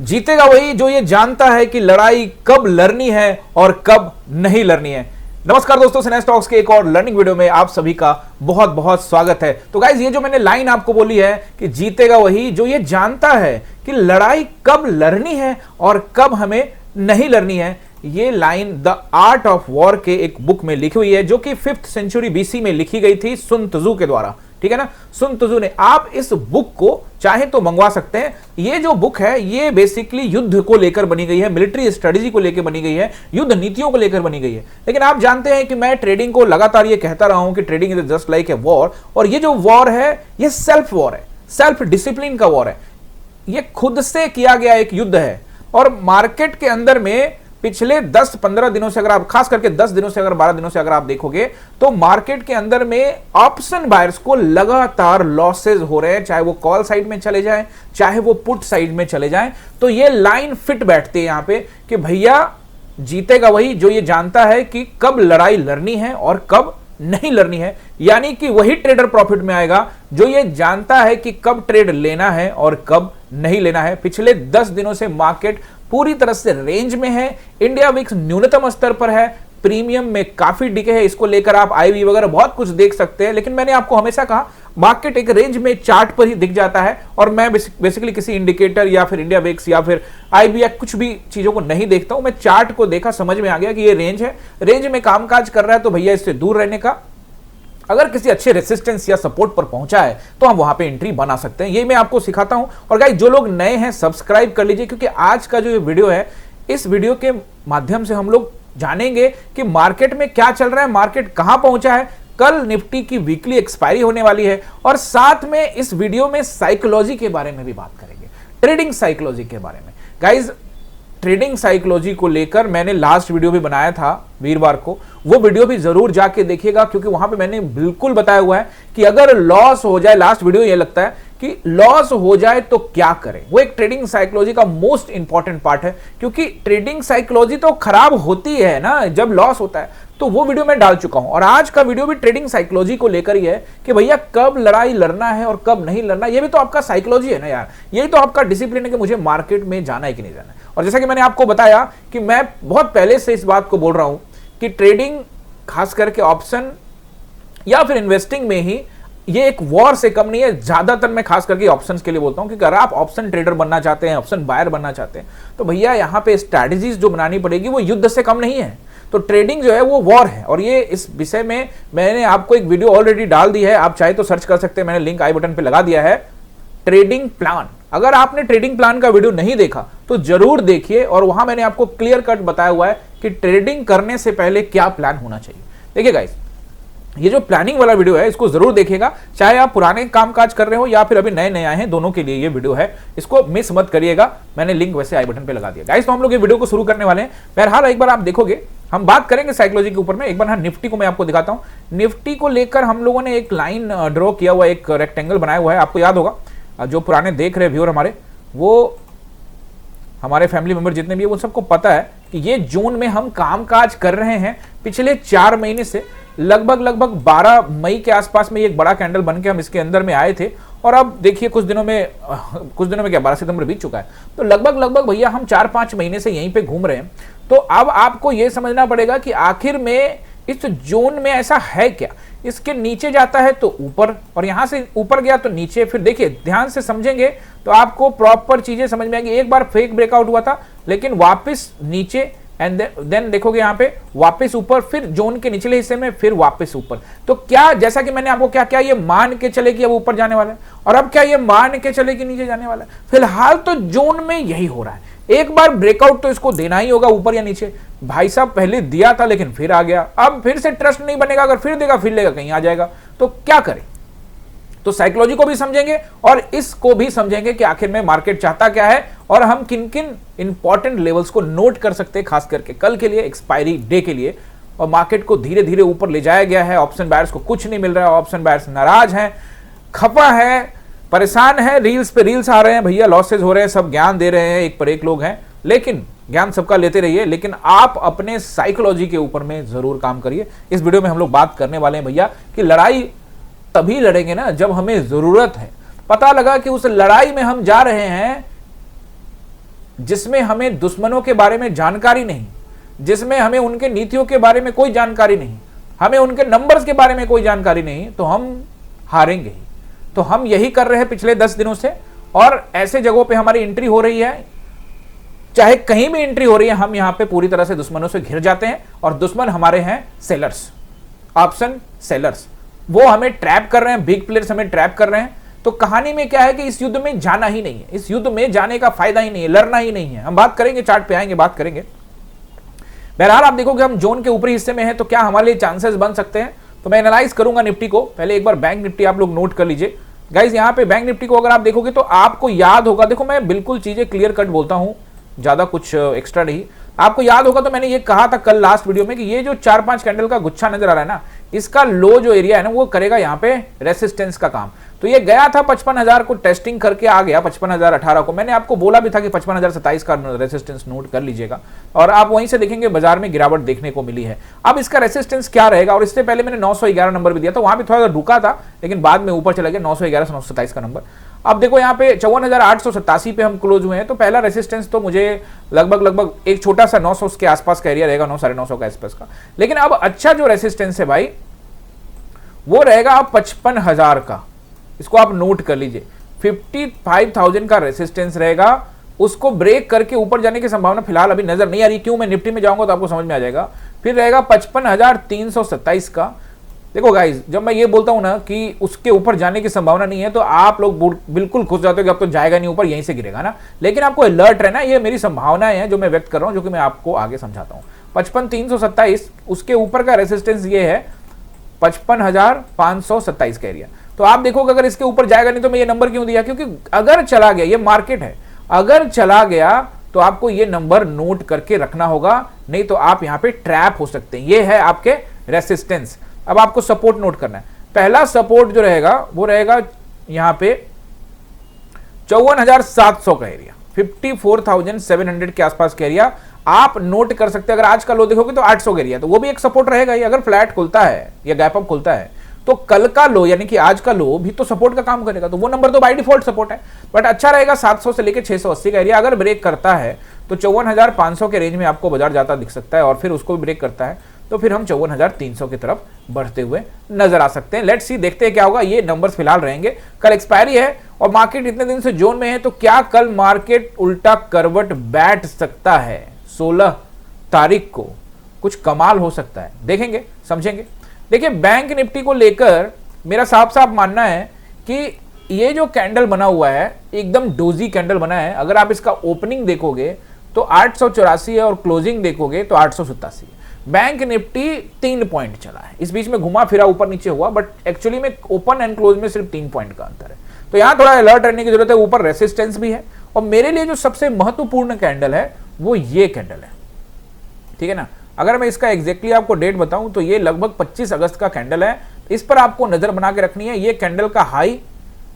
जीतेगा वही जो ये जानता है कि लड़ाई कब लड़नी है और कब नहीं लड़नी है। नमस्कार दोस्तों, सिनेस टॉक्स के एक और लर्निंग वीडियो में आप सभी का बहुत बहुत स्वागत है। तो गाइज, ये जो मैंने लाइन आपको बोली है कि जीतेगा वही जो ये जानता है कि लड़ाई कब लड़नी है और कब हमें नहीं लड़नी है, ये line the art of war के एक बुक में लिखी हुई है जो कि 5th सेंचुरी बीसी में लिखी गई थी सुन त्जू के द्वारा। ठीक है ना, सुन त्जू ने। आप इस बुक को चाहे तो मंगवा सकते हैं। ये जो बुक है ये बेसिकली युद्ध को लेकर बनी गई है, मिलिट्री स्ट्रेटेजी को लेकर बनी गई है, युद्ध नीतियों को लेकर बनी गई है। लेकिन आप जानते हैं कि मैं ट्रेडिंग को लगातार ये कहता रहा हूं कि trading is just like a war, और ये जो वॉर है ये सेल्फ वॉर है, सेल्फ डिसिप्लिन का वॉर है। ये खुद से किया गया एक युद्ध है। और मार्केट के अंदर में पिछले 10-15 दिनों से, अगर आप खास करके 10 दिनों से, अगर 12 दिनों से अगर आप देखोगे तो मार्केट के अंदर में ऑप्शन बायर्स को लगातार लॉसेस हो रहे हैं, चाहे वो कॉल साइड में चले जाएं, चाहे वो पुट साइड में चले जाएं। तो ये लाइन फिट बैठती है यहां पे कि भैया जीतेगा वही जो ये जानता है कि कब लड़ाई लड़नी है और कब नहीं लड़नी है। यानी कि वही ट्रेडर प्रॉफिट में आएगा जो ये जानता है कि कब ट्रेड लेना है और कब नहीं लेना है। पिछले 10 दिनों से मार्केट पूरी तरह से रेंज में है। इंडिया विक्स न्यूनतम स्तर पर है, प्रीमियम में काफी डिके है। इसको लेकर आप आईवी वगैरह बहुत कुछ देख सकते हैं। लेकिन मैंने आपको हमेशा कहा मार्केट एक रेंज में चार्ट पर ही दिख जाता है, और मैं बेसिकली किसी इंडिकेटर या फिर इंडिया विक्स या फिर आईवी या कुछ भी चीजों को नहीं देखता हूं। मैं चार्ट को देखा, समझ में आ गया कि ये रेंज है, रेंज में कामकाज कर रहा है, तो भैया इससे दूर रहने का। अगर किसी अच्छे रेसिस्टेंस या सपोर्ट पर पहुंचा है तो हम वहां पे एंट्री बना सकते हैं। ये मैं आपको सिखाता हूं। और गाइस, जो लोग नए हैं सब्सक्राइब कर लीजिए, क्योंकि आज का जो ये वीडियो है, इस वीडियो के माध्यम से हम लोग जानेंगे कि मार्केट में क्या चल रहा है, मार्केट कहां पहुंचा है। कल निफ्टी की वीकली एक्सपायरी होने वाली है, और साथ में इस वीडियो में साइकोलॉजी के बारे में भी बात करेंगे, ट्रेडिंग साइकोलॉजी के बारे में। गाइज, ट्रेडिंग साइकोलॉजी को लेकर मैंने लास्ट वीडियो भी बनाया था वीरवार को, वो वीडियो भी जरूर जाके देखिएगा, क्योंकि वहां पे मैंने बिल्कुल बताया हुआ है कि अगर लॉस हो जाए, लास्ट वीडियो ये लगता है कि लॉस हो जाए तो क्या करें। वो एक ट्रेडिंग साइकोलॉजी का मोस्ट इंपॉर्टेंट पार्ट है, क्योंकि ट्रेडिंग साइकोलॉजी तो खराब होती है ना जब लॉस होता है। तो वो वीडियो मैं डाल चुका हूं, और आज का वीडियो भी ट्रेडिंग साइकोलॉजी को लेकर ही है कि भैया कब लड़ाई लड़ना है और कब नहीं लड़ना। ये भी तो आपका साइकोलॉजी है ना यार, यही तो आपका डिसिप्लिन है कि मुझे मार्केट में जाना है कि नहीं जाना है। और जैसा कि मैंने आपको बताया कि मैं बहुत पहले से इस बात को बोल रहा हूं कि ट्रेडिंग खास करके ऑप्शन या फिर इन्वेस्टिंग में ही ये एक वॉर से कम नहीं है। ज्यादातर मैं खास करके ऑप्शंस के लिए बोलता हूं कि अगर आप ऑप्शन ट्रेडर बनना चाहते हैं, ऑप्शन बायर बनना चाहते हैं, तो भैया यहां पे स्ट्रैटेजीज जो बनानी पड़ेगी वो युद्ध से कम नहीं है। तो ट्रेडिंग जो है वो वॉर है, और ये इस विषय में मैंने आपको एक वीडियो ऑलरेडी डाल दी है, आप चाहे तो सर्च कर सकते हैं, मैंने लिंक आई बटन पे लगा दिया है, ट्रेडिंग प्लान। अगर आपने ट्रेडिंग प्लान का वीडियो नहीं देखा तो जरूर देखिए, और वहां मैंने आपको क्लियर कट बताया हुआ है कि ट्रेडिंग करने से पहले क्या प्लान होना चाहिए। देखिए गाइस, ये जो प्लानिंग वाला वीडियो है इसको जरूर देखिएगा, चाहे आप पुराने कामकाज कर रहे हो या फिर अभी नए नए आए हैं, दोनों के लिए ये वीडियो है, इसको मिस मत करिएगा। मैंने लिंक वैसे आई बटन पे लगा दिया। गाइस, तो हम लोग ये वीडियो को शुरू करने वाले हैं। बहरहाल एक बार आप देखोगे, हम बात करेंगे साइकोलॉजी के ऊपर में। एक बार हाँ, निफ्टी को मैं आपको दिखाता हूं। निफ्टी को लेकर हम लोगों ने एक लाइन ड्रॉ किया हुआ, एक रेक्टेंगल बनाया हुआ है। आपको याद होगा, जो पुराने देख रहे व्यूअर हमारे, वो हमारे फैमिली मेंबर जितने भी है वो सबको पता है कि ये जून में हम कामकाज कर रहे हैं। पिछले 4 महीने से लगभग 12 मई के आसपास में एक बड़ा कैंडल बन के हम इसके अंदर में आए थे, और अब देखिए कुछ दिनों में क्या 12 सितंबर बीत चुका है, तो लगभग भैया हम 4-5 महीने से यहीं पे घूम रहे हैं। तो अब आपको यह समझना पड़ेगा कि आखिर में इस जोन में ऐसा है क्या। इसके नीचे जाता है तो ऊपर, और यहां से ऊपर गया तो नीचे। फिर देखिए, ध्यान से समझेंगे तो आपको प्रॉपर चीजें समझ में आएंगी। एक बार फेक ब्रेकआउट हुआ था, लेकिन वापस नीचे, एंड देन देखोगे यहां पे वापस ऊपर, फिर जोन के निचले हिस्से में फिर वापस ऊपर। तो क्या, जैसा कि मैंने आपको क्या ये मान के चले कि अब ऊपर जाने वाला है, और अब क्या ये मान के चले कि नीचे जाने वाला है। फिलहाल तो जोन में यही हो रहा है। एक बार ब्रेकआउट तो इसको देना ही होगा, ऊपर या नीचे। भाई साहब पहले दिया था लेकिन फिर आ गया, अब फिर से ट्रस्ट नहीं बनेगा, अगर फिर देगा फिर लेगा, कहीं आ जाएगा, तो क्या करें। तो साइकोलॉजी को भी समझेंगे और इसको भी समझेंगे कि आखिर में मार्केट चाहता क्या है, और हम किन किन इंपॉर्टेंट लेवल्स को नोट कर सकते हैं, खास करके कल के लिए, एक्सपायरी डे के लिए। और मार्केट को धीरे धीरे ऊपर ले जाया गया है। ऑप्शन बायर्स को कुछ नहीं मिल रहा है, ऑप्शन बायर्स नाराज हैं, खफा है, परेशान है, रील्स पे रील्स आ रहे हैं, भैया लॉसेज हो रहे हैं, सब ज्ञान दे रहे हैं, एक पर एक लोग हैं। लेकिन ज्ञान सबका लेते रहिए, लेकिन आप अपने साइकोलॉजी के ऊपर में जरूर काम करिए। इस वीडियो में हम लोग बात करने वाले हैं भैया कि लड़ाई तभी लड़ेंगे ना जब हमें जरूरत है। पता लगा कि उस लड़ाई में हम जा रहे हैं जिसमें हमें दुश्मनों के बारे में जानकारी नहीं, जिसमें हमें उनके नीतियों के बारे में कोई जानकारी नहीं, हमें उनके नंबर्स के बारे में कोई जानकारी नहीं, तो हम हारेंगे ही। तो हम यही कर रहे हैं पिछले 10 दिनों से, और ऐसे जगहों पे हमारी एंट्री हो रही है, चाहे कहीं भी एंट्री हो रही है, हम यहां पे पूरी तरह से दुश्मनों से घिर जाते हैं। और दुश्मन हमारे हैं सेलर्स, ऑप्शन सेलर्स। वो हमें ट्रैप कर रहे हैं, बिग प्लेयर्स हमें ट्रैप कर रहे हैं। तो कहानी में क्या है कि इस युद्ध में जाना ही नहीं है, इस युद्ध में जाने का फायदा ही नहीं है, लड़ना ही नहीं है। हम बात करेंगे, चार्ट पे आएंगे, बात करेंगे। बहरहाल आप देखोगे हम जोन के ऊपरी हिस्से में हैं, तो क्या हमारे लिए चांसेस बन सकते हैं, तो मैं एनालाइज करूंगा निफ्टी को। पहले एक बार बैंक निफ्टी आप लोग नोट कर लीजिए गाइज। यहां पे बैंक निफ्टी को अगर आप देखोगे तो आपको याद होगा, देखो मैं बिल्कुल चीजें क्लियर कट बोलता हूं, ज्यादा कुछ एक्स्ट्रा नहीं। आपको याद होगा तो मैंने ये कहा था कल लास्ट वीडियो में कि ये जो 4-5 कैंडल का गुच्छा नजर आ रहा है ना, इसका लो जो एरिया है ना, वो करेगा यहाँ पे रेसिस्टेंस का काम। तो ये गया था 55,000 को टेस्टिंग करके आ गया 55,018 को। मैंने आपको बोला भी था कि 55,027 का रेसिस्टेंस नोट कर लीजिएगा, और आप वहीं से देखेंगे बाजार में गिरावट देखने को मिली है। अब इसका रेसिस्टेंस क्या रहेगा, और इससे पहले मैंने 911 नंबर भी दिया था, वहां भी थोड़ा रुका था लेकिन बाद में ऊपर चला गया 911 से 927 का नंबर। अब देखो यहाँ पे 54,887 पे हम क्लोज हुए हैं, तो पहला रेसिस्टेंस तो मुझे लगभग एक छोटा सा 900 के आसपास का एरिया रहेगा, 900-950 के आसपास का। लेकिन अब अच्छा जो रेसिस्टेंस है भाई, वो रहेगा अब 55,000 का। इसको आप नोट कर लीजिए, 55,000 का रेसिस्टेंस रहेगा। उसको ब्रेक करके ऊपर जाने की संभावना फिलहाल अभी नजर नहीं आ रही। क्यों, मैं निफ्टी में जाऊंगा तो आपको समझ में आ जाएगा। फिर रहेगा 55,327 का। देखो गाइज, जब मैं ये बोलता हूं ना कि उसके ऊपर जाने की संभावना नहीं है, तो आप लोग बिल्कुल खुश जाते हो कि अब तो जाएगा नहीं ऊपर, यहीं से गिरेगा ना। लेकिन आपको अलर्ट रहना, ये मेरी संभावनाएं हैं जो मैं व्यक्त कर रहा हूं, जो कि मैं आपको आगे समझाता हूं। 55,327, उसके ऊपर का रेसिस्टेंस ये है 55,527 का एरिया। तो आप देखोगे अगर इसके ऊपर जाएगा नहीं, तो मैं ये नंबर क्यों दिया, क्योंकि अगर चला गया, ये मार्केट है, अगर चला गया तो आपको ये नंबर नोट करके रखना होगा, नहीं तो आप यहां पे ट्रैप हो सकते हैं। ये है आपके रेसिस्टेंस। अब आपको सपोर्ट नोट करना है। पहला सपोर्ट जो रहेगा वो रहेगा यहां पे 54,700 का एरिया, 54,700 के आसपास का एरिया आप नोट कर सकते हैं। अगर आज का लो देखोगे तो 800 का एरिया, तो वो भी एक सपोर्ट रहेगा ही। अगर फ्लैट खुलता है या गैप अप खुलता है, तो कल का लो यानी कि आज का लो भी तो सपोर्ट का काम करेगा, तो वो नंबर तो बाय डिफॉल्ट सपोर्ट है। बट अच्छा रहेगा 700 से लेकर 680 का एरिया अगर ब्रेक करता है, तो 54,500 के रेंज में आपको बाजार जाता दिख सकता है। और फिर उसको भी ब्रेक करता है तो फिर हम 54,300 की तरफ बढ़ते हुए नजर आ सकते हैं। लेट्स सी, देखते हैं क्या होगा। ये नंबर्स फिलहाल रहेंगे। कल एक्सपायरी है और मार्केट इतने दिन से जोन में है, तो क्या कल मार्केट उल्टा करवट बैठ सकता है? 16 तारीख को कुछ कमाल हो सकता है, देखेंगे, समझेंगे। देखिए, बैंक निफ्टी को लेकर मेरा साफ साफ मानना है कि ये जो कैंडल बना हुआ है एकदम डोजी कैंडल बना है। अगर आप इसका ओपनिंग देखोगे तो 884 है और क्लोजिंग देखोगे तो 887 है। बैंक निफ्टी 3 पॉइंट चला है, इस बीच में घुमा फिरा ऊपर नीचे हुआ, बट एक्चुअली में ओपन एंड क्लोज में सिर्फ 3 पॉइंट का अंतर है। तो यहां थोड़ा अलर्ट रहने की जरूरत है। ऊपर रेसिस्टेंस भी है, और मेरे लिए जो सबसे महत्वपूर्ण कैंडल है वो ये कैंडल है, ठीक है ना। अगर मैं इसका एग्जैक्टली आपको डेट बताऊं तो ये लगभग 25 अगस्त का कैंडल है। इस पर आपको नजर बना के रखनी है। ये कैंडल का हाई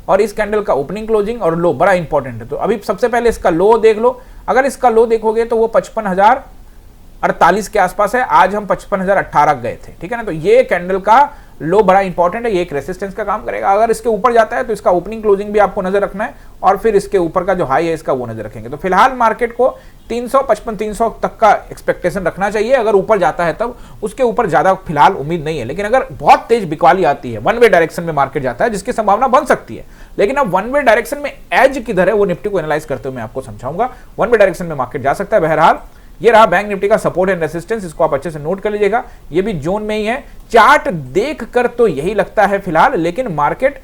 और इस कैंडल का ओपनिंग, क्लोजिंग और लो बड़ा इंपॉर्टेंट है। तो अभी सबसे पहले इसका लो देख लो। अगर इसका लो देखोगे तो वो 55,048 के आसपास है। आज हम 55,018 गए थे, ठीक है ना। तो ये कैंडल का लो बड़ा इंपॉर्टेंट है, ये एक रेसिस्टेंस का काम करेगा। अगर इसके ऊपर जाता है तो इसका ओपनिंग क्लोजिंग भी आपको नजर रखना है, और फिर इसके ऊपर का जो हाई है इसका वो नजर रखेंगे। तो फिलहाल मार्केट को 355-300 तक का एक्सपेक्टेशन रखना चाहिए। अगर ऊपर जाता है तब, उसके ऊपर ज्यादा फिलहाल उम्मीद नहीं है। लेकिन अगर बहुत तेज बिकवाली आती है, वन वे डायरेक्शन में मार्केट जाता है, जिसकी संभावना बन सकती है, लेकिन अब वन वे डायरेक्शन में एज किधर है वो निफ्टी को एनालाइज करते हुए मैं आपको समझाऊंगा। वन वे डायरेक्शन में मार्केट जा सकता है। बहरहाल ये रहा बैंक निफ्टी का सपोर्ट एंड रेसिस्टेंस, इसको आप अच्छे से नोट कर लीजिएगा। ये भी जोन में ही है। चार्ट देखकर तो यही लगता है फिलहाल, लेकिन मार्केट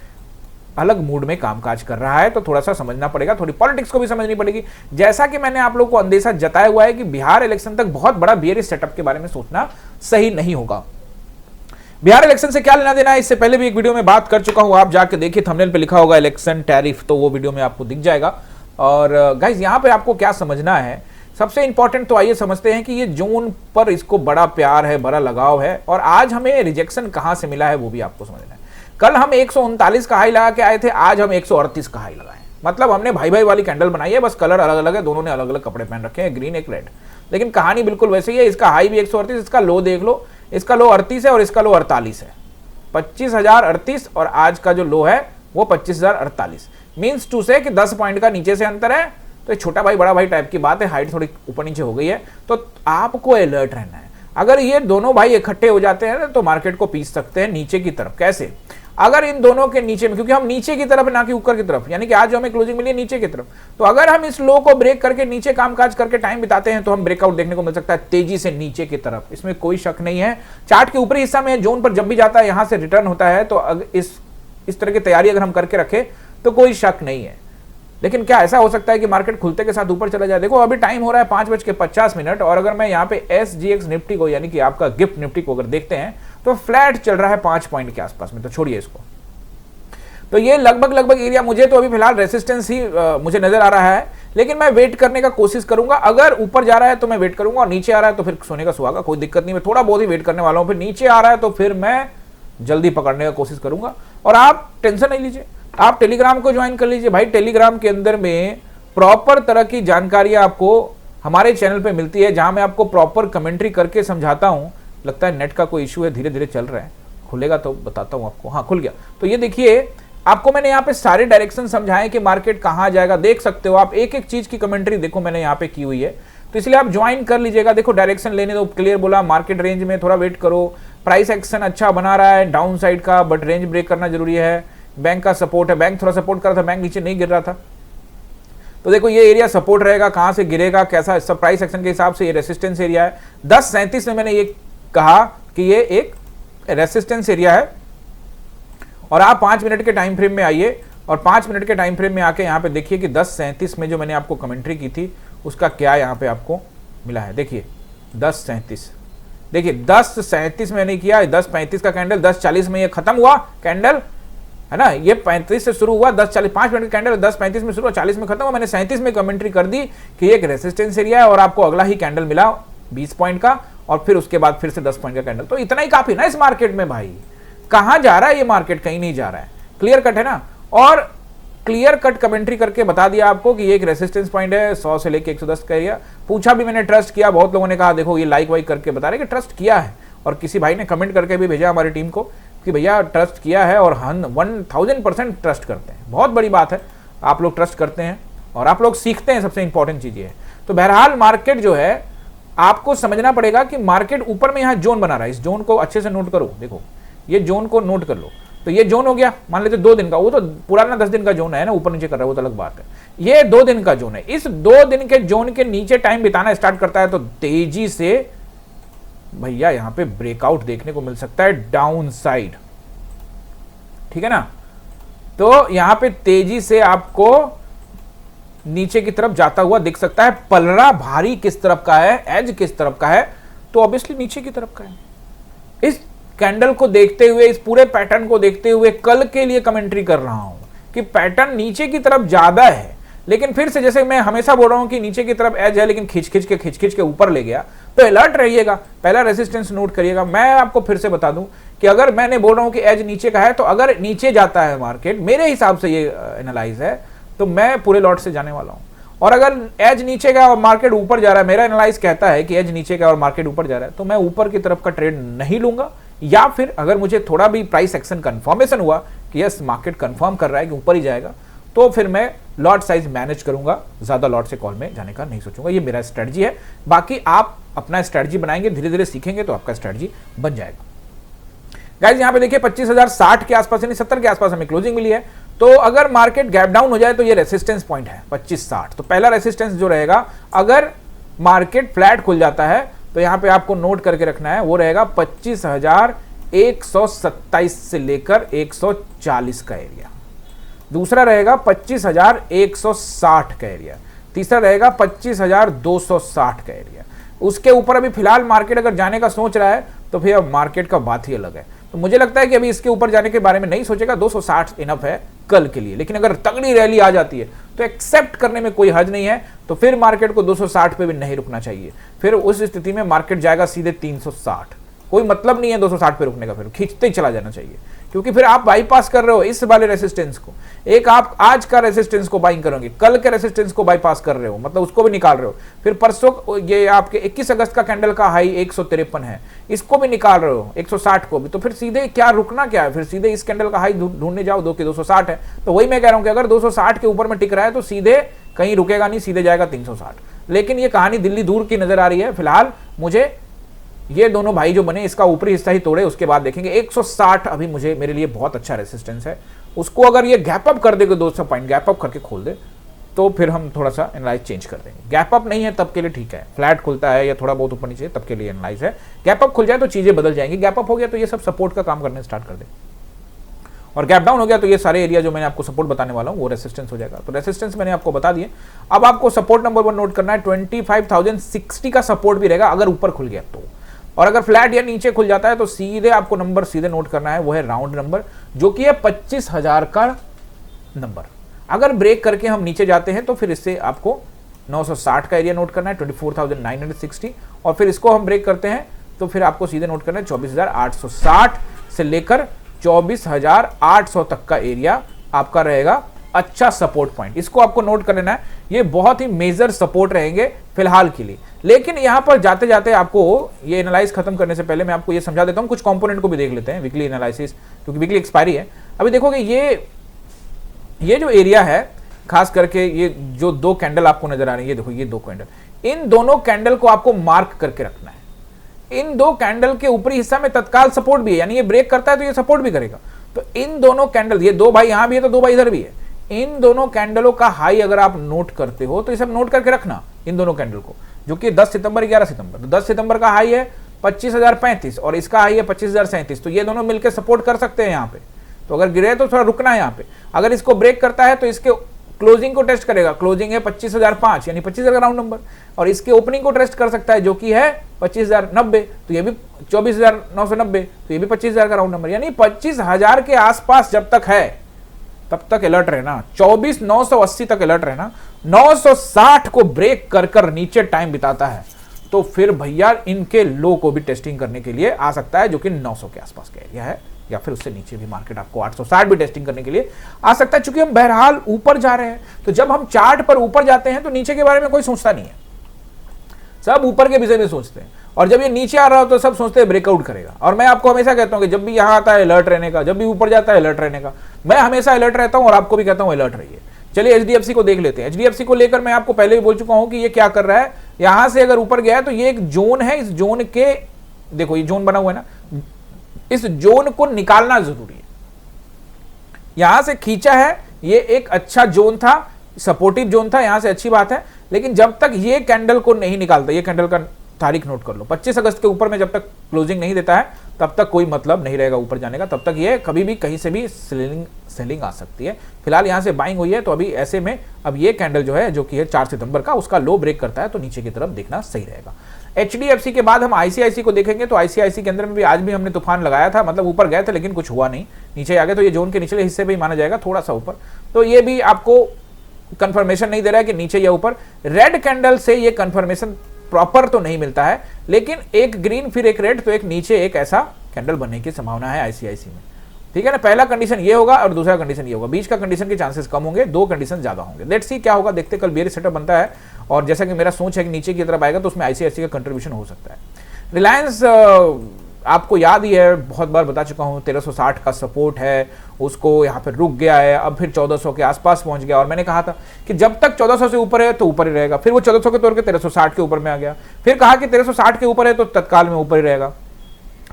अलग मूड में कामकाज कर रहा है, तो थोड़ा सा समझना पड़ेगा, थोड़ी पॉलिटिक्स को भी समझनी पड़ेगी। जैसा कि मैंने आप लोगों को अंदेशा जताया हुआ है कि बिहार इलेक्शन तक बहुत बड़ा बियरिश सेटअप के बारे में सोचना सही नहीं होगा। बिहार इलेक्शन से क्या लेना देना है, इससे पहले भी एक वीडियो में बात कर चुका हूं। आप जाके देखिए, थंबनेल पे लिखा होगा इलेक्शन टैरिफ, तो वो वीडियो में आपको दिख जाएगा। और गाइस, यहां पे आपको क्या समझना है, सबसे इंपॉर्टेंट तो आइए समझते हैं कि ये जोन पर इसको बड़ा प्यार है, बड़ा लगाव है, और आज हमें रिजेक्शन कहां से मिला है वो भी आपको समझना है। कल हम 139 का हाई लगा के आए थे, आज हम 138 का हाई लगाए। मतलब हमने भाई भाई वाली कैंडल बनाई है, बस कलर अलग अलग है, दोनों ने अलग अलग कपड़े पहन रखे हैं, ग्रीन एक रेड, लेकिन कहानी बिल्कुल वैसे ही है। इसका हाई भी 138, इसका लो देख लो, इसका लो 38 है और इसका लो 48 है। 25,038 और आज का जो लो है वो 25,048, मीन्स टू से कि 10 पॉइंट का नीचे से अंतर है, तो ये छोटा भाई बड़ा भाई टाइप की बात है, हाइट थोड़ी ऊपर नीचे हो गई है, तो आपको अलर्ट रहना है। अगर ये दोनों भाई इकट्ठे हो जाते हैं ना तो मार्केट को पीस सकते हैं नीचे की तरफ। कैसे? अगर इन दोनों के नीचे में, क्योंकि हम नीचे की तरफ ना कि ऊपर की तरफ, यानी कि आज जो हमें क्लोजिंग मिली है नीचे की तरफ, तो अगर हम इस लो को ब्रेक करके नीचे कामकाज करके टाइम बिताते हैं तो हम ब्रेकआउट देखने को मिल सकता है तेजी से नीचे की तरफ, इसमें कोई शक नहीं है। चार्ट के ऊपरी हिस्सा में जोन पर जब भी जाता है यहां से रिटर्न होता है, तो इस तरह की तैयारी अगर हम करके रखें तो कोई शक नहीं है। लेकिन क्या ऐसा हो सकता है कि मार्केट खुलते के साथ ऊपर चला जाए? देखो अभी टाइम हो रहा है 5:50, और अगर मैं यहाँ पे SGX निफ्टी को, यानी कि आपका गिफ्ट निफ्टी को अगर देखते हैं तो फ्लैट चल रहा है 5 पॉइंट के आसपास में, तो छोड़िए इसको। तो ये लगभग एरिया मुझे तो अभी फिलहाल रेसिस्टेंस ही मुझे नजर आ रहा है, लेकिन मैं वेट करने का कोशिश करूंगा। अगर ऊपर जा रहा है तो मैं वेट करूंगा, और नीचे आ रहा है तो फिर सोने का सुहागा, कोई दिक्कत नहीं, मैं थोड़ा बहुत ही वेट करने वाला हूं। फिर नीचे आ रहा है तो फिर मैं जल्दी पकड़ने का कोशिश करूंगा। और आप टेंशन नहीं लीजिए, आप टेलीग्राम को ज्वाइन कर लीजिए भाई। टेलीग्राम के अंदर में प्रॉपर तरह की जानकारियां आपको हमारे चैनल पे मिलती है, जहां मैं आपको प्रॉपर कमेंट्री करके समझाता हूं। लगता है नेट का कोई इशू है, धीरे धीरे चल रहा है, खुलेगा तो बताता हूं आपको। हाँ खुल गया। तो ये देखिए, आपको मैंने यहाँ पे सारे डायरेक्शन समझाए कि मार्केट कहां जाएगा, देख सकते हो आप, एक एक चीज की कमेंट्री देखो मैंने यहाँ पे की हुई है, तो इसलिए आप ज्वाइन कर लीजिएगा। देखो डायरेक्शन लेने दो, क्लियर बोला, मार्केट रेंज में थोड़ा वेट करो, प्राइस एक्शन अच्छा बना रहा है डाउन साइड का, बट रेंज ब्रेक करना जरूरी है। बैंक का सपोर्ट है, बैंक थोड़ा सपोर्ट कर रहा था, बैंक नीचे नहीं गिर रहा था, तो देखो ये एरिया सपोर्ट रहेगा, कहां से गिरेगा कैसा, सब प्राइस एक्शन के हिसाब से ये रेसिस्टेंस एरिया है। 10:37 में मैंने ये कहा कि ये एक रेसिस्टेंस एरिया है, और आप 5 मिनट के टाइम फ्रेम में आइए, और 5 मिनट के टाइम फ्रेम में आके यहाँ पे देखिए कि 10:37 में जो मैंने आपको कमेंट्री की थी उसका क्या यहाँ पे आपको मिला है। देखिए 10:37, देखिए 10:37 मैंने किया, 10:35 का कैंडल, 10:40 में ये खत्म हुआ कैंडल, है ना, ये 35 से शुरू हुआ, 10:40, 5 मिनट का कैंडल, 10:35 में शुरू हुआ, 40 में खत्म हुआ। मैंने 37 में कमेंट्री कर दी कि एक रेसिस्टेंस एरिया है, और आपको अगला ही कैंडल मिला 20 पॉइंट का, और फिर उसके बाद फिर से 10 पॉइंट का कैंडल। तो इतना ही काफी ना इस मार्केट में भाई। कहां जा रहा है ये मार्केट? कहीं नहीं जा रहा है, क्लियर कट है ना। और क्लियर कट कमेंट्री करके बता दिया आपको कि ये एक रेसिस्टेंस पॉइंट है 100 से लेके 110 का एरिया। पूछा भी मैंने, ट्रस्ट किया, बहुत लोगों ने कहा देखो ये लाइक वाइक करके बता रहे कि ट्रस्ट किया है, और किसी भाई ने कमेंट करके भी भेजा हमारी टीम को कि भैया ट्रस्ट किया है, और हम 1000% ट्रस्ट करते हैं। बहुत बड़ी बात है, आप लोग ट्रस्ट करते हैं और आप लोग सीखते हैं, सबसे इंपॉर्टेंट चीज ये है। तो बहरहाल मार्केट जो है, आपको समझना पड़ेगा कि मार्केट ऊपर में यहाँ जोन बना रहा है, इस जोन को अच्छे से नोट करो, देखो ये जोन को नोट कर लो। तो ये जोन हो गया, मान लेते 2 दिन का, वो तो पुराना 10 दिन का जोन है ना, ऊपर नीचे कर रहा है वो तो अलग बात है। ये 2 दिन का जोन है, इस 2 दिन के जोन के नीचे टाइम बिताना स्टार्ट करता है तो तेजी से भैया यहां पे ब्रेकआउट देखने को मिल सकता है डाउन साइड, ठीक है ना। तो यहां पे तेजी से आपको नीचे की तरफ जाता हुआ दिख सकता है। पलड़ा भारी किस तरफ का है, एज किस तरफ का है, तो ऑब्वियसली नीचे की तरफ का है। इस कैंडल को देखते हुए, इस पूरे पैटर्न को देखते हुए कल के लिए कमेंट्री कर रहा हूं कि पैटर्न नीचे की तरफ ज्यादा है, लेकिन फिर से जैसे मैं हमेशा बोल रहा हूं कि नीचे की तरफ एज है, लेकिन खींच खींच के ऊपर ले गया, तो अलर्ट रहिएगा, पहला रेसिस्टेंस नोट करिएगा। मैं आपको फिर से बता दूं कि अगर मैंने बोल रहा हूं कि एज नीचे का है, तो अगर नीचे जाता है मार्केट, मेरे हिसाब से ये एनालाइज है, तो मैं पूरे लॉट से जाने वाला हूं। और अगर एज नीचे का और मार्केट ऊपर जा रहा है, मेरा एनालाइज कहता है कि एज नीचे का और मार्केट ऊपर जा रहा है, तो मैं ऊपर की तरफ का ट्रेड नहीं लूंगा। या फिर अगर मुझे थोड़ा भी प्राइस एक्शन कंफर्मेशन हुआ कि यस मार्केट कंफर्म कर रहा है कि ऊपर ही जाएगा, तो फिर मैं लॉट साइज मैनेज करूंगा, ज्यादा लॉट से कॉल में जाने का नहीं सोचूंगा। ये मेरा स्ट्रेटजी है। बाकी आप अपना स्ट्रेटजी बनाएंगे, धीरे धीरे सीखेंगे तो आपका स्ट्रेटजी बन जाएगा। गाइस यहां पे देखिए 25,060 के आसपास यानी 70 के आसपास हमें क्लोजिंग मिली है। तो अगर मार्केट गैप डाउन हो जाए तो ये रेसिस्टेंस पॉइंट है 2560। तो पहला रेसिस्टेंस जो रहेगा, अगर मार्केट फ्लैट खुल जाता है तो यहां पे आपको नोट करके रखना है, वो रहेगा 25,127 से लेकर 140 का एरिया। दूसरा रहेगा 25,160 का एरिया। तीसरा रहेगा 25,260 का एरिया। उसके ऊपर अभी फिलहाल मार्केट अगर जाने का सोच रहा है तो फिर अब मार्केट का बात ही अलग है। तो मुझे लगता है कि अभी इसके ऊपर जाने के बारे में नहीं सोचेगा, 260 इनफ है कल के लिए। लेकिन अगर तगड़ी रैली आ जाती है तो एक्सेप्ट करने में कोई हर्ज नहीं है, तो फिर मार्केट को 260 पे भी नहीं रुकना चाहिए। फिर उस स्थिति में मार्केट जाएगा सीधे 360। कोई मतलब नहीं है 260 पे रुकने का, फिर खींचते ही चला जाना चाहिए, क्योंकि फिर आप बाईपास कर रहे हो इस वाले रेसिस्टेंस को। एक आप आज का रेसिस्टेंस को बाइंग करोगे, कल के रेसिस्टेंस को बाईपास कर रहे हो, मतलब उसको भी निकाल रहे हो। फिर परसों ये आपके 21 अगस्त का कैंडल का हाई 153 है, इसको भी निकाल रहे हो, 160 को भी। तो फिर सीधे क्या रुकना क्या है, फिर सीधे इस कैंडल का हाई ढूंढने जाओ, 260 है। तो वही मैं कह रहा हूं कि अगर 260 के ऊपर में टिक रहा है तो सीधे कहीं रुकेगा नहीं, सीधे जाएगा 360। लेकिन ये कहानी दिल्ली दूर की नजर आ रही है। फिलहाल मुझे ये दोनों भाई जो बने इसका ऊपरी हिस्सा ही तोड़े, उसके बाद देखेंगे। 160 अभी मुझे मेरे लिए बहुत अच्छा रेसिस्टेंस है। उसको अगर ये गैप अप कर देगा, 200 पॉइंट गैप अप करके खोल दे, तो फिर हम थोड़ा सा एनालाइज चेंज कर देंगे। गैप अप नहीं है तब के लिए ठीक है, फ्लैट खुलता है या थोड़ा बहुत ऊपर नीचे तब के लिए एनालाइज है। गैप अप खुल जाए तो चीजें बदल जाएंगी। गैप अप हो गया तो ये सब सपोर्ट का काम करने स्टार्ट कर दे, और गैप डाउन हो गया तो ये सारे एरिया जो मैंने आपको सपोर्ट बताने वाला हूं वो रेसिस्टेंस हो जाएगा। तो रेसिस्टेंस मैंने आपको बता दिए। अब आपको सपोर्ट नंबर 1 नोट करना है। 25,060 का सपोर्ट भी रहेगा अगर ऊपर खुल गया तो, और अगर फ्लैट या नीचे खुल जाता है तो सीधे आपको नंबर सीधे नोट करना है, वो है राउंड नंबर जो कि है 25,000 का नंबर। अगर ब्रेक करके हम नीचे जाते हैं तो फिर इससे आपको 960 का एरिया नोट करना है, 24,960, और फिर इसको हम ब्रेक करते हैं तो फिर आपको सीधे नोट करना है 24,860 से लेकर 24,800 तक का एरिया आपका रहेगा अच्छा सपोर्ट पॉइंट। इसको आपको नोट कर लेना है। ये बहुत ही मेजर सपोर्ट रहेंगे फिलहाल के लिए। लेकिन यहां पर जाते जाते आपको ये एनालाइज खत्म करने से पहले मैं आपको ये समझा देता हूं, कुछ कंपोनेंट को भी देख लेते हैं, वीकली एनालिसिस, क्योंकि वीकली एक्सपायरी है। अभी देखोगे ये जो एरिया है, खास करके ये जो 2 कैंडल आपको नजर आ रही है, ये देखो ये 2 कैंडल, इन दोनों कैंडल को आपको मार्क करके रखना है। इन 2 कैंडल के ऊपरी हिस्सा में तत्काल सपोर्ट भी है, यानी ये ब्रेक करता है तो ये सपोर्ट भी करेगा। तो इन दोनों कैंडल, ये 2 भाई यहां भी है तो 2 भाई इधर भी है, इन दोनों कैंडलों का हाई अगर आप नोट करते हो तो ये सब नोट करके रखना। इन दोनों कैंडल को, जो कि 10 सितंबर 11 सितंबर, तो 10 सितंबर का हाई है 25,035 और इसका हाई है 25,037, तो ये दोनों मिलकर सपोर्ट कर सकते हैं यहाँ पे। तो अगर गिरे तो थोड़ा रुकना है यहाँ पे। अगर इसको ब्रेक करता है तो इसके क्लोजिंग को टेस्ट करेगा। क्लोजिंग है 25,005 यानी 25,000 का राउंड नंबर, और इसके ओपनिंग को टेस्ट कर सकता है जो कि है 25,090, तो ये भी 24,990, तो ये भी 25,000 का राउंड नंबर, यानी 25,000 के आसपास जब तक है तब तक अलर्ट रहना। 24,980 तक अलर्ट रहना। 960 को ब्रेक कर कर नीचे टाइम बिताता है तो फिर भैया इनके लो को भी टेस्टिंग करने के लिए आ सकता है, जो कि 900 के आसपास का एरिया है, या फिर उससे नीचे भी मार्केट आपको 860 भी टेस्टिंग करने के लिए आ सकता है। चूंकि हम बहरहाल ऊपर जा रहे हैं, तो जब हम चार्ट पर ऊपर जाते हैं तो नीचे के बारे में कोई सोचता नहीं है, सब ऊपर के विषय में सोचते हैं। और जब ये नीचे आ रहा हो तो सब सोचते हैं ब्रेकआउट करेगा। और मैं आपको हमेशा कहता हूं कि जब भी यहां आता है अलर्ट रहने का, जब भी ऊपर जाता है अलर्ट रहने का। मैं हमेशा अलर्ट रहता हूं और आपको भी कहता हूं अलर्ट रहिए। चलिए एचडीएफसी को देख लेते हैं। एचडीएफसी को लेकर मैं आपको पहले भी बोल चुका हूं कि ये क्या कर रहा है। यहां से अगर ऊपर गया है तो ये एक जोन है, इस जोन के देखो ये जोन बना हुआ है ना, इस जोन को निकालना जरूरी है। यहां से खींचा है, ये एक अच्छा जोन था, सपोर्टिव जोन था, यहां से अच्छी बात है। लेकिन जब तक ये कैंडल को नहीं निकालता, ये कैंडल का तारीख नोट कर लो, 25 अगस्त के ऊपर में जब तक क्लोजिंग नहीं देता है तब तक कोई मतलब नहीं रहेगा ऊपर जाने का। तब तक ये कभी भी कहीं से भी सेलिंग आ सकती है। फिलहाल यहां से बाइंग हुई है, तो अभी ऐसे में अब ये कैंडल जो है, जो कि है 4 सितंबर का, उसका लो ब्रेक करता है तो नीचे की तरफ देखना सही रहेगा। एचडीएफसी के बाद हम आईसीआईसी को देखेंगे। तो आईसीआईसी के अंदर में भी आज भी हमने तूफान लगाया था, मतलब ऊपर गए थे लेकिन कुछ हुआ नहीं, नीचे आ गए। तो ये जोन के निचले हिस्से पे ही माना जाएगा, थोड़ा सा ऊपर। तो ये भी आपको कंफर्मेशन नहीं दे रहा है कि नीचे या ऊपर। रेड कैंडल से ये कंफर्मेशन प्रॉपर तो नहीं मिलता है, लेकिन एक ग्रीन फिर एक रेड, तो एक नीचे एक ऐसा कैंडल बनने की संभावना है आईसीआईसी में। ठीक है ना, पहला कंडीशन ये होगा और दूसरा कंडीशन ये होगा। बीच का कंडीशन के चांसेस कम होंगे, 2 कंडीशन ज्यादा होंगे। लेट्स सी क्या होगा, देखते कल बेयर सेटअप बनता है। और जैसा कि मेरा सोच है कि नीचे की तरफ आएगा तो उसमें आईसीआईसी का कंट्रीब्यूशन हो सकता है। रिलायंस आपको याद ही है, बहुत बार बता चुका हूं, 1360 का सपोर्ट है, उसको यहाँ पर रुक गया है, अब फिर 1400 के आसपास पहुंच गया। और मैंने कहा था कि जब तक 1400 से ऊपर है तो ऊपर ही रहेगा। फिर वो 1400 के तौर के 1360 के ऊपर में आ गया, फिर कहा कि 1360 के ऊपर है तो तत्काल में ऊपर ही रहेगा,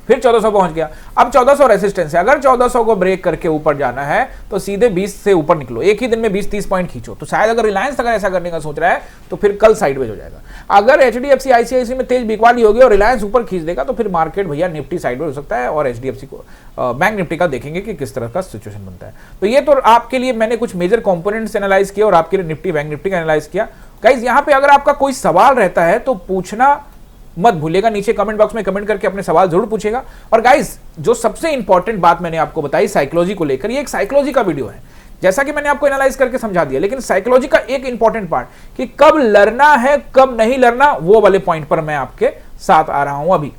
फिर 1400 पहुंच गया। अब 1400 रेसिस्टेंस है, अगर 1400 को ब्रेक करके ऊपर जाना है तो सीधे 20 से ऊपर निकलो, एक ही दिन में 20-30 पॉइंट खींचो। तो शायद अगर रिलायंस अगर ऐसा करने का सोच रहा है तो फिर कल साइडवेज हो जाएगा। अगर एचडीएफसी आईसीआईसी में तेज बिकवाली होगी और रिलायंस ऊपर खींच देगा तो फिर मार्केट भैया निफ्टी साइडवेज हो सकता है। और एचडीएफसी को बैंक निफ्टी का देखेंगे कि किस तरह का सिचुएशन बनता है। तो ये तो आपके लिए मैंने कुछ मेजर कंपोनेंट्स एनालाइज किया और आपके लिए निफ्टी बैंक निफ्टी का एनालाइज किया। गाइस यहाँ पे अगर आपका कोई सवाल रहता है तो पूछना मत भूलिएगा, नीचे कमेंट बॉक्स में कमेंट करके अपने सवाल जरूर पूछेगा। और गाइस जो सबसे इंपॉर्टेंट बात मैंने आपको बताई साइकोलॉजी को लेकर, ये एक साइकोलॉजी का वीडियो है, जैसा कि मैंने आपको एनालाइज करके समझा दिया। लेकिन साइकोलॉजी का एक इंपॉर्टेंट पार्ट कि कब लड़ना है कब नहीं लड़ना, वो वाले पॉइंट पर मैं आपके साथ आ रहा हूं। अभी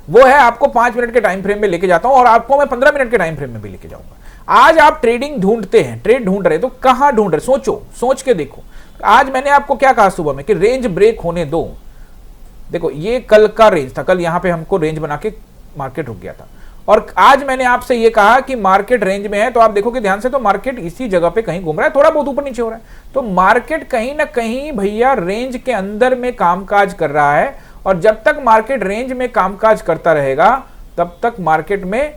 वो है, आपको 5 मिनट के टाइम फ्रेम में लेके जाता हूं और आपको मैं 15 मिनट के टाइम फ्रेम में भी लेके जाऊंगा। आज आप ट्रेडिंग ढूंढते हैं, ट्रेड ढूंढ रहे, तो कहां ढूंढ रहे, सोचो, सोच के देखो। आज मैंने आपको क्या कहा सुबह में कि रेंज ब्रेक होने दो। देखो ये कल का रेंज था, कल यहां पे हमको रेंज बना के मार्केट रुक गया था। और आज मैंने आपसे ये कहा कि मार्केट रेंज में है, तो आप देखोगे ध्यान से तो मार्केट इसी जगह पे कहीं घूम रहा है, थोड़ा बहुत ऊपर नीचे हो रहा है। तो मार्केट कहीं ना कहीं भैया रेंज के अंदर में कामकाज कर रहा है, और जब तक मार्केट रेंज में कामकाज करता रहेगा तब तक मार्केट में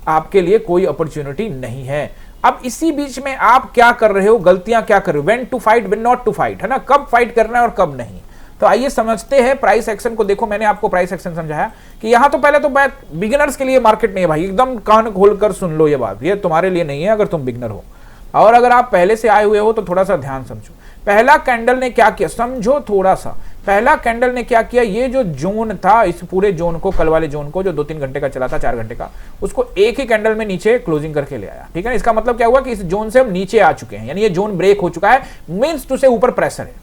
आपके लिए कोई अपॉर्चुनिटी नहीं है। अब इसी बीच में आप क्या कर रहे हो, गलतियां क्या कर रहे हो, when to fight when not to fight, है ना, कब फाइट करना है और कब नहीं। तो आइए समझते हैं प्राइस एक्शन को। देखो मैंने आपको प्राइस एक्शन समझाया कि यहां तो पहले तो बिगिनर्स के लिए मार्केट नहीं है भाई, एकदम कान खोलकर सुन लो, ये बात ये तुम्हारे लिए नहीं है अगर तुम बिगिनर हो, और अगर आप पहले से आए हुए हो तो थोड़ा सा ध्यान समझो। पहला कैंडल ने क्या किया, समझो थोड़ा सा। पहला कैंडल ने क्या किया, ये जो जोन था, इस पूरे जोन को, कल वाले जोन को जो 2-3 घंटे का चला था, 4 घंटे का, उसको एक ही कैंडल में नीचे क्लोजिंग करके ले आया। ठीक है, इसका मतलब क्या हुआ कि इस जोन से हम नीचे आ चुके हैं, यानी ये जोन ब्रेक हो चुका है, मींस टू से ऊपर प्रेशर है।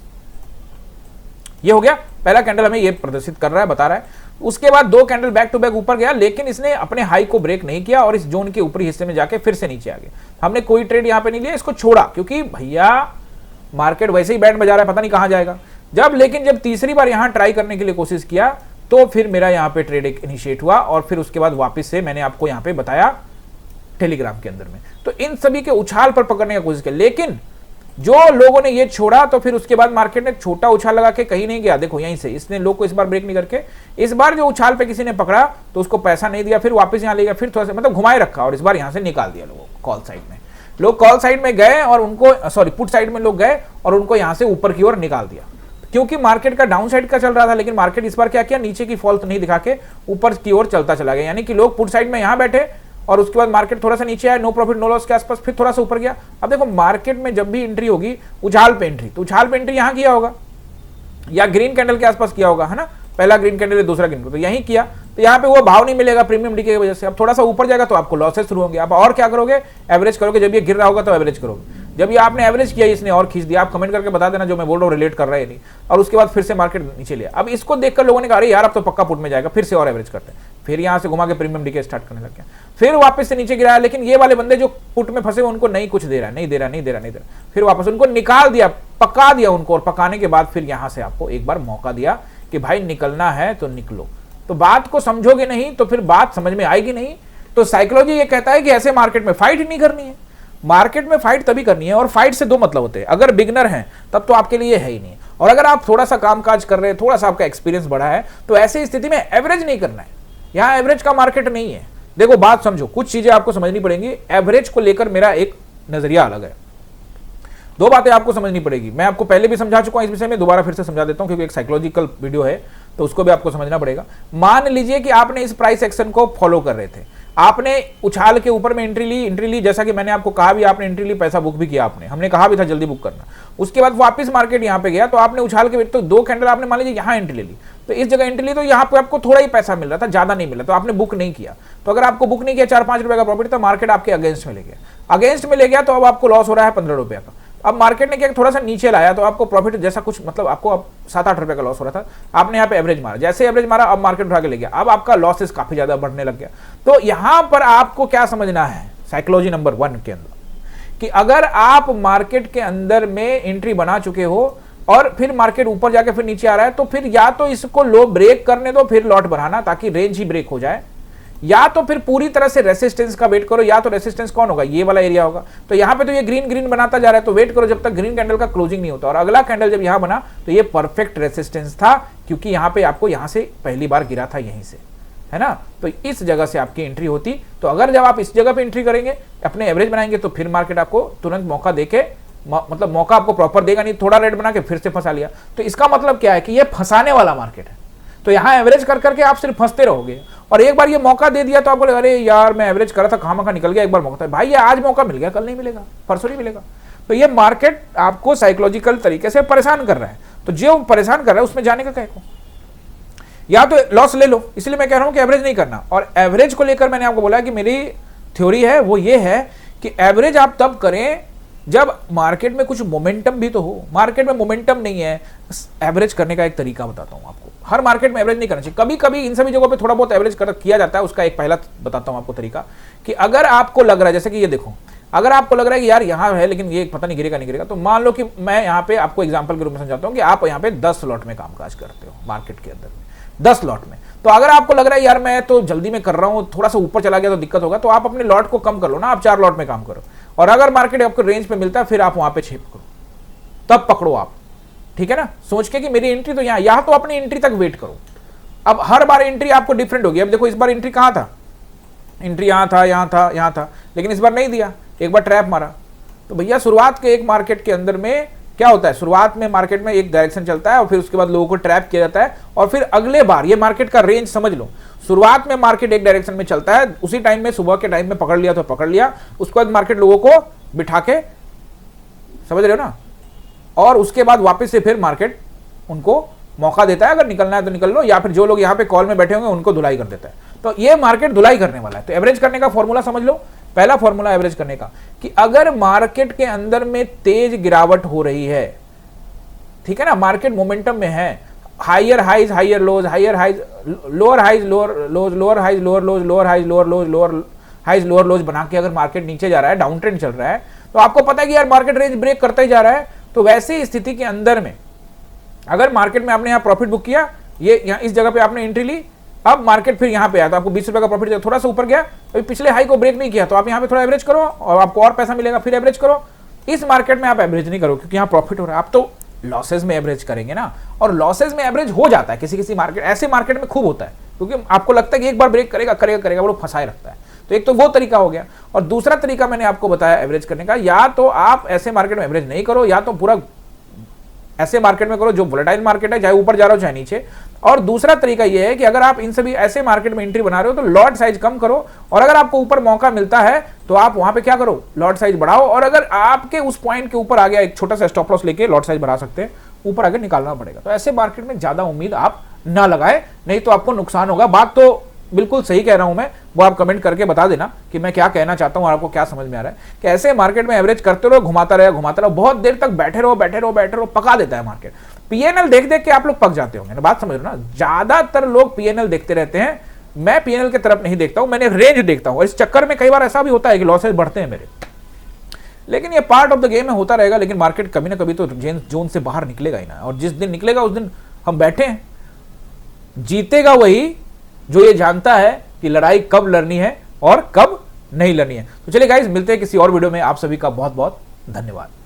ये हो गया पहला कैंडल, हमें ये प्रदर्शित कर रहा है, बता रहा है। उसके बाद 2 कैंडल बैक टू बैक ऊपर गया, लेकिन इसने अपने हाई को ब्रेक नहीं किया और इस जोन के ऊपरी हिस्से में जाके फिर से नीचे आ गया। हमने कोई ट्रेड यहां पे नहीं लिया, इसको छोड़ा, क्योंकि भैया मार्केट वैसे ही बैंड बजा रहा है, पता नहीं कहां जाएगा। जब तीसरी बार यहां ट्राई करने के लिए कोशिश किया तो फिर मेरा यहां पे ट्रेड इनिशिएट हुआ, और फिर उसके बाद वापस से मैंने आपको यहां पे बताया टेलीग्राम के अंदर में। तो इन सभी के उछाल पर पकड़ने की कोशिश की, लेकिन जो लोगों ने ये छोड़ा तो फिर उसके बाद मार्केट ने छोटा उछाल लगा के कहीं नहीं गया। देखो यहीं से इसने लोग को इस बार ब्रेक नहीं करके, इस बार जो उछाल पे किसी ने पकड़ा तो उसको पैसा नहीं दिया, फिर वापस यहां ले गया, फिर थोड़ा सा मतलब घुमाए रखा, और इस बार यहां से निकाल दिया लोगों को कॉल साइड में। लोग कॉल साइड में गए और उनको, सॉरी पुट साइड में लोग गए और उनको यहां से ऊपर की ओर निकाल दिया, क्योंकि मार्केट का डाउन साइड का चल रहा था। लेकिन मार्केट इस बार क्या किया, नीचे की फॉल तो नहीं दिखा के ऊपर की ओर चलता चला गया, यानी कि लोग पुट साइड में यहां बैठे और उसके बाद मार्केट थोड़ा सा नीचे आया, नो प्रॉफिट नो लॉस के आसपास, फिर थोड़ा सा ऊपर गया। अब देखो मार्केट में जब भी एंट्री होगी उछाल पे एंट्री, तो उछाल पे एंट्री यहां किया होगा या ग्रीन कैंडल के आसपास किया होगा, है ना, पहला ग्रीन कैंडल दूसरा ग्रीन कैंडल, तो यही किया, तो यहाँ पे वो भाव नहीं मिलेगा प्रीमियम डीके की वजह से। अब थोड़ा सा ऊपर जाएगा तो आपको लॉसेस शुरू होंगे, आप और क्या करोगे, एवरेज करोगे। जब ये गिर रहा होगा तो एवरेज करोगे, जब ये आपने एवरेज किया इसने और खींच दिया, आप कमेंट करके बता देना जो मैं बोल रहा हूँ रिलेट कर रहा है नहीं, और उसके बाद फिर से मार्केट नीचे लिया। अब इसको देखकर लोगों ने कहा अरे यार अब तो पक्का पुट में जाएगा, फिर से और एवरेज करते हैं, फिर यहाँ से घुमा के प्रीमियम डीके स्टार्ट करने लग गया, फिर वापस से नीचे गिराया। लेकिन ये वाले बंदे जो पुट में फंसे उनको नहीं कुछ दे रहा, नहीं दे रहा, फिर वापस उनको निकाल दिया, पका दिया उनको, और पकाने के बाद फिर यहां से आपको एक बार मौका दिया कि भाई निकलना है तो निकलो। तो बात को समझोगे नहीं तो फिर बात समझ में आएगी नहीं। तो साइकोलॉजी ये कहता है कि ऐसे मार्केट में फाइट ही नहीं करनी है। मार्केट में फाइट तभी करनी है, और फाइट से 2 मतलब होते हैं, अगर बिगनर हैं तब तो आपके लिए है ही नहीं, और अगर आप थोड़ा सा कामकाज कर रहे हैं, थोड़ा सा आपका एक्सपीरियंस बढ़ा है, तो ऐसी स्थिति में एवरेज नहीं करना है। यहां एवरेज का मार्केट नहीं है। देखो बात समझो, कुछ चीजें आपको समझनी पड़ेंगी। एवरेज को लेकर मेरा एक नजरिया अलग है, 2 बातें आपको समझनी पड़ेगी। मैं आपको पहले भी समझा चुका हूं इस विषय में, दोबारा फिर से समझा देता हूं क्योंकि एक साइकोलॉजिकल वीडियो है, तो उसको भी आपको समझना पड़ेगा। मान लीजिए कि आपने इस प्राइस एक्शन को फॉलो कर रहे थे, आपने उछाल के ऊपर में एंट्री ली, जैसा कि मैंने आपको कहा भी, आपने एंट्री ली, पैसा बुक भी किया आपने, हमने कहा भी था जल्दी बुक करना। उसके बाद वापस मार्केट यहां पे गया, तो आपने उछाल के, तो 2 कैंडल आपने मान लीजिए यहां एंट्री ले ली, तो इस जगह एंट्री ली, तो यहां पे आपको थोड़ा ही पैसा मिल रहा था, ज्यादा नहीं मिला, तो आपने बुक नहीं किया। तो अगर आपको बुक नहीं किया 4-5 रुपए का प्रॉफिट, तो मार्केट आपके अगेंस्ट में ले गया, तो अब आपको लॉस हो रहा है 15 रुपए का। अब मार्केट ने क्या थोड़ा सा नीचे लाया, तो आपको प्रॉफिट जैसा कुछ, मतलब आपको अब 7-8 रुपए का लॉस हो रहा था, आपने यहाँ पे एवरेज मारा, जैसे एवरेज मारा अब मार्केट उठा के ले गया, अब आपका लॉसेस काफी ज्यादा बढ़ने लग गया। तो यहां पर आपको क्या समझना है, साइकोलॉजी नंबर 1 के अंदर, कि अगर आप मार्केट के अंदर में एंट्री बना चुके हो और फिर मार्केट ऊपर जाके फिर नीचे आ रहा है, तो फिर या तो इसको लो ब्रेक करने दो, फिर लॉट बढ़ाना ताकि रेंज ही ब्रेक हो जाए, या तो फिर पूरी तरह से रेसिस्टेंस का वेट करो। या तो रेसिस्टेंस कौन होगा, ये वाला एरिया होगा, तो यहां पे तो ये ग्रीन बनाता जा रहा है, तो वेट करो जब तक ग्रीन कैंडल का क्लोजिंग नहीं होता, और अगला कैंडल जब यहां बना तो ये परफेक्ट रेसिस्टेंस था, क्योंकि यहां पे आपको यहां से पहली बार गिरा था, यहीं से, है ना, तो इस जगह से आपकी एंट्री होती। तो अगर जब आप इस जगह पे एंट्री करेंगे, अपने एवरेज बनाएंगे, तो फिर मार्केट आपको तुरंत मौका देके, मतलब मौका आपको प्रॉपर देगा नहीं, थोड़ा रेट बना के फिर से फंसा लिया। तो इसका मतलब क्या है कि ये फंसाने वाला मार्केट है। तो यहां एवरेज कर करके आप सिर्फ फंसते रहोगे, और एक बार ये मौका दे दिया तो आप बोले अरे यार मैं एवरेज करा था, खामखा निकल गया, एक बार मौका था। भाई ये आज मौका मिल गया, कल नहीं मिलेगा, परसों नहीं मिलेगा। तो ये मार्केट आपको साइकोलॉजिकल तरीके से परेशान कर रहा है, तो जो परेशान कर रहा है उसमें जाने का क्या को, या तो लॉस ले लो। इसलिए मैं कह रहा हूं कि एवरेज नहीं करना। और एवरेज को लेकर मैंने आपको बोला कि मेरी थ्योरी है वो ये है कि एवरेज आप तब करें जब मार्केट में कुछ मोमेंटम भी तो हो। मार्केट में मोमेंटम नहीं है, एवरेज करने का एक तरीका बताता हूं आपको। हर मार्केट में एवरेज नहीं करना चाहिए, कभी कभी इन सभी जगहों पे थोड़ा बहुत एवरेज किया जाता है। उसका एक पहला बताता हूं आपको तरीका, कि अगर आपको लग रहा है, जैसे कि ये देखो, अगर आपको लग रहा है कि यार यहां है लेकिन ये पता नहीं गिरेगा नहीं गिरेगा, तो मान लो कि मैं यहां पे आपको एग्जांपल के रूप में समझाता हूं कि आप यहां पे 10 स्लॉट में कामकाज करते हो मार्केट के अंदर। 10 लॉट में। तो अगर आपको लग रहा है यार मैं तो जल्दी में कर रहा हूं, थोड़ा सा ऊपर चला गया तो दिक्कत होगा, तो आप अपने लॉट को कम कर लो ना, आप 4 लॉट में काम करो। और अगर मार्केट आपको रेंज पे मिलता है फिर आप वहां पे छेप करो, तब पकड़ो आप, ठीक है ना, सोच के कि मेरी एंट्री तो यहां तो अपनी एंट्री तक वेट करो। अब हर बार एंट्री आपको डिफरेंट होगी। अब देखो इस बार एंट्री कहां था, एंट्री यहां था, यहां था, यहां था, लेकिन इस बार नहीं दिया, एक बार ट्रैप मारा। तो भैया शुरुआत के एक मार्केट के अंदर में क्या होता है, शुरुआत में मार्केट में एक डायरेक्शन चलता है और फिर उसके बाद लोगों को ट्रैप किया जाता है और फिर अगले बार ये मार्केट का रेंज समझ लो, शुरुआत में मार्केट एक डायरेक्शन में चलता है, उसी टाइम में सुबह के टाइम में पकड़ लिया तो पकड़ लिया, उसके बाद मार्केट लोगों को बिठा के, समझ रहे हो ना, और उसके बाद वापस से फिर मार्केट उनको मौका देता है, अगर निकलना है तो निकल लो, या फिर जो लोग यहाँ पे कॉल में बैठे होंगे उनको धुलाई कर देता है। तो ये मार्केट धुलाई करने वाला है। तो एवरेज करने का फॉर्मूला समझ लो, पहला फॉर्मूला एवरेज करने का कि अगर मार्केट के अंदर में तेज गिरावट हो रही है, ठीक है ना, मार्केट मोमेंटम में है, higher highs higher lows, higher highs lower highs lower lows, lower highs lower lows, lower highs lower lows, lower highs lower lows बना के अगर मार्केट नीचे जा रहा है, डाउन ट्रेंड चल रहा है, तो आपको पता है कि यार मार्केट रेंज ब्रेक करता ही जा रहा है। तो वैसी स्थिति के अंदर में अगर मार्केट में आपने यहाँ प्रॉफिट बुक किया, ये यहाँ इस जगह पे आपने एंट्री ली, अब मार्केट फिर यहाँ पे आया तो आपको 20 रुपए का प्रॉफिट दिया, थोड़ा सा ऊपर गया, अभी पिछले हाई को ब्रेक नहीं किया, तो आप यहाँ पे थोड़ा एवरेज करो और आपको और पैसा मिलेगा, फिर एवरेज करो। इस मार्केट में आप एवरेज नहीं करो क्योंकि यहाँ प्रॉफिट हो रहा है, आप तो लॉसेज में एवरेज करेंगे ना, और लॉसेज में एवरेज हो जाता है किसी किसी मार्केट, ऐसे मार्केट में खूब होता है क्योंकि आपको लगता है कि एक बार ब्रेक करेगा करेगा करेगा, वो फंसाए रखता है। तो एक तो वो तरीका हो गया, और दूसरा तरीका मैंने आपको बताया एवरेज करने का, या तो आप ऐसे मार्केट में एवरेज नहीं करो, या तो पूरा ऐसे मार्केट में करो जो वोलेटाइल मार्केट है, चाहे ऊपर जा रहा हो चाहे नीचे। और दूसरा तरीका यह है कि अगर आप इन सभी ऐसे मार्केट में एंट्री बना रहे हो तो लॉट साइज कम करो, और अगर आपको ऊपर मौका मिलता है तो आप वहां पे क्या करो, लॉट साइज बढ़ाओ, और अगर आपके उस पॉइंट के ऊपर आ गया एक छोटा सा स्टॉप लॉस लेके लॉट साइज बढ़ा सकते हैं, ऊपर आगे निकालना पड़ेगा। तो ऐसे मार्केट में ज्यादा उम्मीद आप ना लगाए, नहीं तो आपको नुकसान होगा। बात तो बिल्कुल सही कह रहा हूं मैं, वो आप कमेंट करके बता देना कि मैं क्या कहना चाहता हूं और आपको क्या समझ में आ रहा है। कि ऐसे मार्केट में एवरेज करते रहो, घुमाता रहो, बहुत देर तक बैठे रहो, पका देता है मार्केट। पीएनएल देख देख के आप लोग पक जाते होंगे ना, बात समझ लो ना, ज्यादातर लोग पीएनएल देखते रहते हैं, मैं पीएनएल की तरफ नहीं देखता हूं, मैंने रेंज देखता हूं, और इस चक्कर में कई बार ऐसा भी होता है कि लॉसेज बढ़ते हैं मेरे, लेकिन ये पार्ट ऑफ द गेम में होता रहेगा। लेकिन मार्केट कभी ना कभी तो जोन से बाहर निकलेगा ही ना, और जिस दिन निकलेगा उस दिन हम बैठे हैं, जीतेगा वही जो ये जानता है कि लड़ाई कब लड़नी है और कब नहीं लड़नी है। तो चलिए गाइस, मिलते हैं किसी और वीडियो में, आप सभी का बहुत बहुत धन्यवाद।